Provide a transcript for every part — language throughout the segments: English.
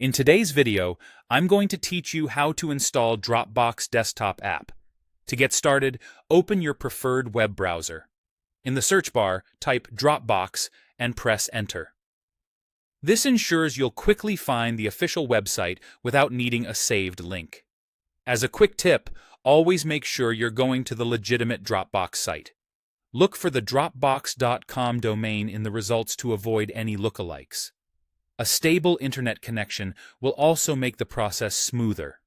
In today's video, I'm going to teach you how to install Dropbox desktop app. To get started, open your preferred web browser. In the search bar, type Dropbox and press Enter. This ensures you'll quickly find the official website without needing a saved link. As a quick tip, always make sure you're going to the legitimate Dropbox site. Look for the Dropbox.com domain in the results to avoid any lookalikes. A stable internet connection will also make the process smoother.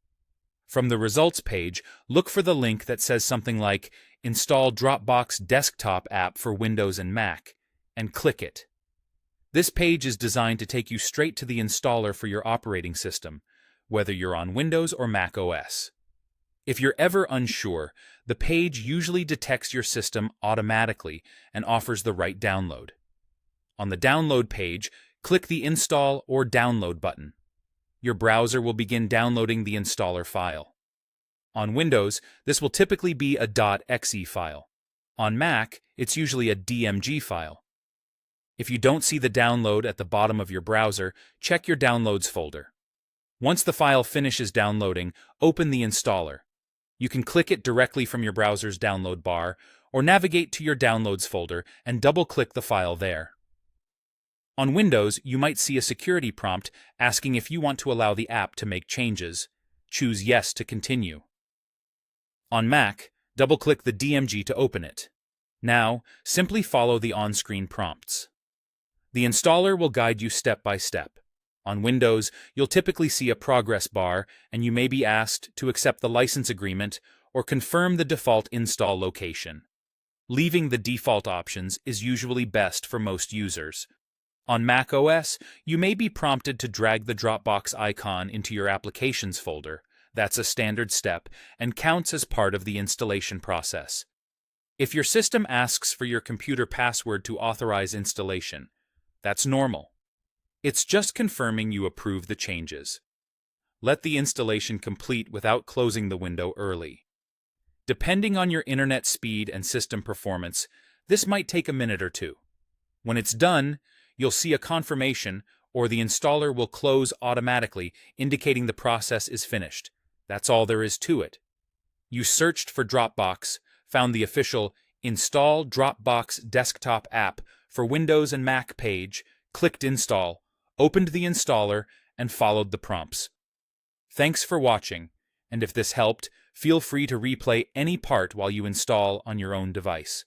From the results page, look for the link that says something like Install Dropbox Desktop app for Windows and Mac, and click it. This page is designed to take you straight to the installer for your operating system, whether you're on Windows or Mac OS. If you're ever unsure, the page usually detects your system automatically and offers the right download. On the download page, click the Install or Download button. Your browser will begin downloading the installer file. On Windows, this will typically be a .exe file. On Mac, it's usually a DMG file. If you don't see the download at the bottom of your browser, check your Downloads folder. Once the file finishes downloading, open the installer. You can click it directly from your browser's download bar, or navigate to your Downloads folder and double-click the file there. On Windows, you might see a security prompt asking if you want to allow the app to make changes. Choose Yes to continue. On Mac, double-click the DMG to open it. Now, simply follow the on-screen prompts. The installer will guide you step by step. On Windows, you'll typically see a progress bar, and you may be asked to accept the license agreement or confirm the default install location. Leaving the default options is usually best for most users. On Mac OS, you may be prompted to drag the Dropbox icon into your Applications folder. That's a standard step and counts as part of the installation process. If your system asks for your computer password to authorize installation, that's normal. It's just confirming you approve the changes. Let the installation complete without closing the window early. Depending on your internet speed and system performance, this might take a minute or two. When it's done, you'll see a confirmation, or the installer will close automatically, indicating the process is finished. That's all there is to it. You searched for Dropbox, found the official Install Dropbox Desktop app for Windows and Mac page, clicked Install, opened the installer, and followed the prompts. Thanks for watching, and if this helped, feel free to replay any part while you install on your own device.